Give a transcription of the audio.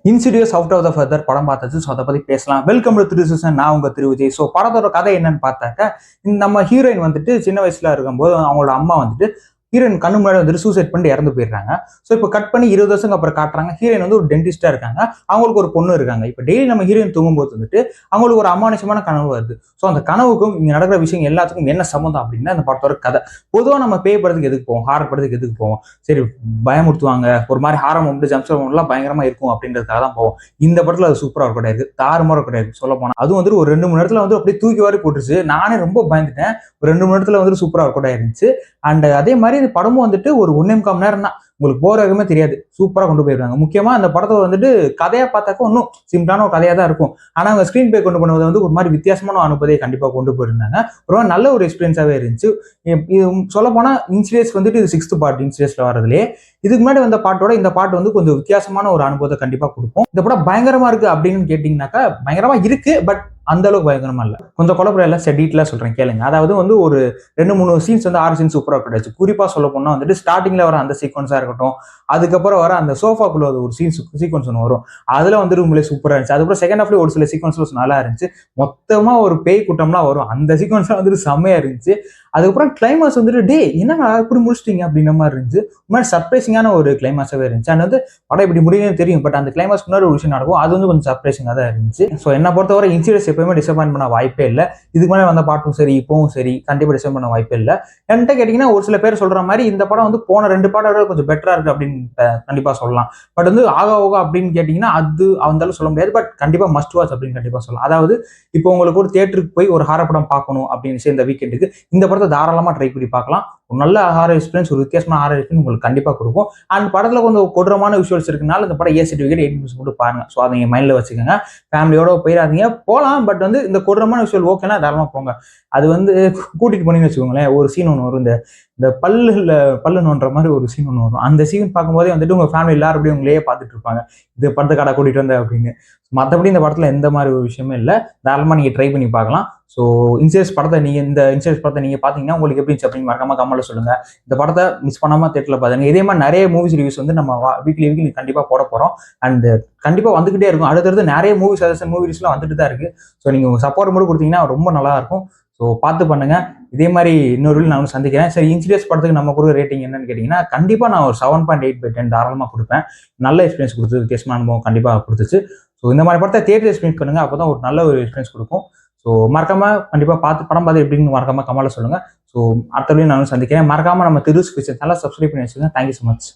Insidious out of the further படம் பார்த்தாச்சு. So அதை பற்றி பேசலாம். Welcome to Thiru season. நான் உங்கள் திரு விஜய். ஸோ படத்தோட கதை என்னன்னு பார்த்தாக்க, நம்ம ஹீரோயின் வந்துட்டு சின்ன வயசுல இருக்கும்போது அவங்களோட அம்மா வந்துட்டு ஹீரோயின் கண்ணு முன்னாடி வந்துட்டு சூசைட் பண்ணிட்டு இறந்து போயிடுறாங்க. ஸோ இப்போ கட் பண்ணி 20 வருஷம் அப்புறம் காட்டுறாங்க. ஹீரோயின் வந்து ஒரு டென்டிஸ்டா இருக்காங்க. அவங்களுக்கு ஒரு பொண்ணு இருக்காங்க. இப்போ டெய்லி நம்ம ஹீரோயின் தூங்கும்போது வந்துட்டு அவங்களுக்கு ஒரு அமானுஷமான கனவு வருது. ஸோ அந்த கனவுக்கும் இங்கே நடக்கிற விஷயம் எல்லாத்துக்கும் என்ன சம்மந்தம் அப்படின்னா அந்த படத்தோட கதை. பொதுவாக நம்ம பேய் படத்துக்கு எதுக்கு போவோம், ஹாரர் படத்துக்கு எதுக்கு போவோம்? சரி, பயமுறுத்துவாங்க, ஒரு மாதிரி ஹாரர் மூமெண்ட் ஜம்ப்ஸ்கேர் மூமெண்ட்லாம் பயங்கரமா இருக்கும் அப்படின்றதுக்காக தான் போவோம். இந்த படத்துல அது சூப்பரா இருக்கும் கிடையாது, தாறுமாற கிடையாது சொல்ல போனா. அதுவும் வந்து ஒரு 2 மணி நேரத்துல வந்து அப்படியே தூக்கி வாரி போட்டுருச்சு. நானே ரொம்ப பயந்துட்டேன். ஒரு 2 மணி நேரத்துல வந்து சூப்பரா இருக்கும் இருந்துச்சு. அண்ட் அதே மாதிரி இந்த படமும் வந்துட்டு ஒரு 1.25 மணி நேரம் தான். உங்களுக்கு போறதுமே தெரியாது. சூப்பரா கொண்டு போயிருக்காங்க. முக்கியமா அந்த படத்தை வந்துட்டு கதையா பார்த்தாக்க ஒன்றும் சிம்பிளான ஒரு கதையா தான் இருக்கும். ஆனா அவங்க ஸ்கிரீன் பிளே கொண்டு போனது வந்து ஒரு மாதிரி வித்தியாசமான அனுபவத்தை கண்டிப்பா கொண்டு போயிருந்தாங்க. ஒரு நல்ல ஒரு எக்ஸ்பீரியன்ஸாவே இருந்துச்சு. இது சொல்ல போனா இன்சிடியஸ் வந்துட்டு இது 6th பார்ட் இன்சிடியஸ்ல வரதுலே. இதுக்கு முன்னாடி வந்த பாட்டோட இந்த பாட்டு வந்து கொஞ்சம் வித்தியாசமான ஒரு அனுபவத்தை கண்டிப்பா கொடுக்கும். இந்த படம் பயங்கரமா இருக்கு அப்படின்னு கேட்டீங்கன்னாக்கா பயங்கரமா இருக்கு. பட் அந்த அளவுக்கு பயங்கரமா இல்ல. கொஞ்சம் குழப்பம் இல்ல, டீட்டெயிலா சொல்றேன் கேளுங்க. அதாவது வந்து ஒரு 2-3 சீன்ஸ் வந்து 6 சீன்ஸ் சூப்பரா கிடைச்சு. குறிப்பா சொல்ல போனா வந்துட்டு ஸ்டார்டிங்ல வர அந்த சீக்வன்ஸா இருக்கட்டும், அதுக்கப்புறம் வர அந்த சோஃபாக்குள்ள ஒரு சீக்வன்ஸ் ஒன்று வரும். அதுல வந்து உங்களே சூப்பரா இருந்துச்சு. அதுக்கப்புறம் செகண்ட் ஹாஃப்ல ஒரு சில சீக்வன்ஸ் நல்லா இருந்துச்சு. மொத்தமா ஒரு பேய் கூட்டம்லாம் வரும். அந்த சீக்வன்ஸ் வந்துட்டு செம்மையா இருந்துச்சு. அதுக்கப்புறம் கிளைமாக்ஸ் வந்துட்டு டே என்னடா இப்படி முடிச்சிட்டீங்க அப்படின்ற மாதிரி இருந்துச்சு. மாதிரி சர்ப்ரைசிங்கான ஒரு கிளைமாக்ஸாவே இருந்துச்சு. அண்ட் வந்து படம் இப்படி முடியும்னு தெரியும். பட் அந்த கிளைமாக்ஸ் முன்னாடி ஒரு விஷயம் நடக்கும். அது வந்து கொஞ்சம் சர்ப்ரைசிங்காக தான் இருந்துச்சு. ஸோ என்ன பொறுத்தவரை இன்சிடியஸ் எப்பவுமே டிசப்பாயின்ட் பண்ண வாய்ப்பே இல்லை. இதுக்கு மேலே வந்த பாட்டும் சரி, இப்பவும் சரி, கண்டிப்பா டிசப்பாயின்ட் பண்ண வாய்ப்பே இல்லை. என்கிட்ட கேட்டீங்கன்னா ஒரு சில பேர் சொல்ற மாதிரி இந்த படம் வந்து போன 2 பாட்டோட கொஞ்சம் பெட்டரா இருக்கு அப்படின்னு கண்டிப்பா சொல்லலாம். பட் வந்து ஆகா ஓகா அப்படின்னு கேட்டீங்கன்னா அது அந்த சொல்ல முடியாது. பட் கண்டிப்பா மஸ்ட் வாட்ச் அப்படின்னு கண்டிப்பா சொல்லலாம். அதாவது இப்போ உங்களுக்கு ஒரு தியேட்டருக்கு போய் ஒரு ஹாரர் படம் பார்க்கணும் அப்படின்னு இந்த வீக்கெண்டுக்கு இந்த படத்தை தாராளமா ட்ரை பண்ணி பார்க்கலாம். ஒரு நல்ல ஹாரர் எக்ஸ்பீரியன்ஸ், ஒரு வித்தியாசமான ஹாரர் எக்ஸ்பீரியன்ஸ் உங்களுக்கு கண்டிப்பா கொடுக்கும். அண்ட் படத்துல கொஞ்சம் கொடூரமான விஷுவல்ஸ் இருக்குனால இந்த படம் ஏ சர்டிஃபிகேட் 8 போட்டு பாருங்க. ஸோ அதை நீங்க மைண்ட்ல வச்சுக்கோங்க. ஃபேமிலியோட போயிடாதீங்க, போகலாம். பட் வந்து இந்த கொடூரமான விஷுவல் ஓகேனா தாராளமா போங்க. அது வந்து கூட்டிட்டு போனீங்கன்னு வச்சுக்கோங்களேன், ஒரு சீன் ஒன்று வரும். இந்த பல்லு நோன்ற மாதிரி ஒரு சீன் ஒன்று வரும். அந்த சீன் பார்க்கும்போதே வந்துட்டு உங்க ஃபேமிலி எல்லாரும் அப்படியே உங்களையே பார்த்துட்டு இருப்பாங்க, இது படத்தை கடை கூட்டிட்டு வந்த அப்படின்னு. மற்றபடி இந்த படத்துல எந்த மாதிரி ஒரு விஷயமே இல்லை. தாராளமா நீங்க ட்ரை பண்ணி பார்க்கலாம். ஸோ இன்சிடியஸ் படத்தை நீங்க பாத்தீங்கன்னா உங்களுக்கு எப்படி இருந்துச்சு அப்படின்னு மறக்காம கமெண்ட்ல சொல்லுங்க. இந்த படத்தை மிஸ் பண்ணாம தியேட்டர்ல பாருங்க. இதே மாதிரி நிறைய மூவிஸ் ரிவ்யூஸ் வந்து நம்ம வீக்லி கண்டிப்பா போட போறோம். அண்ட் கண்டிப்பா வந்துகிட்டே இருக்கும். அடுத்தடுத்து நிறைய மூவி சஜஷன் மூவிஸ்லாம் வந்துட்டு தான் இருக்கு. ஸோ நீங்க உங்க சப்போர்ட் மட்டும் கொடுத்தீங்கன்னா ரொம்ப நல்லா இருக்கும். ஸோ பார்த்து பண்ணுங்க. இதே மாதிரி இன்னொரு நான் சந்திக்கிறேன். சரி, இன்சிடியஸ் படத்துக்கு நம்ம கொடுக்குற ரேட்டிங் என்னன்னு கேட்டீங்கன்னா கண்டிப்பா நான் ஒரு 7.8/10 தாராளமா கொடுப்பேன். நல்ல எக்ஸ்பீரியன்ஸ் கொடுத்து வித்தியாசமான அனுபவம் கண்டிப்பா கொடுத்துச்சு. ஸோ இந்த மாதிரி படத்தை தியேட்டர் எக்ஸ்பீரியன்ஸ் பண்ணுங்க. அப்போதான் ஒரு நல்ல ஒரு எக்ஸ்பீரியன்ஸ் கொடுக்கும். ஸோ மறக்காம கண்டிப்பா படம் பார்த்து எப்படின்னு மறக்காம கமெண்ட்ல சொல்லுங்க. ஸோ அடுத்த நானும் சந்திக்கிறேன். மறக்காம நம்ம திரு ஸ்பீச்சர் நல்லா சப்ஸ்கிரைப் பண்ணி வச்சுக்கோங்க. Thank you so much.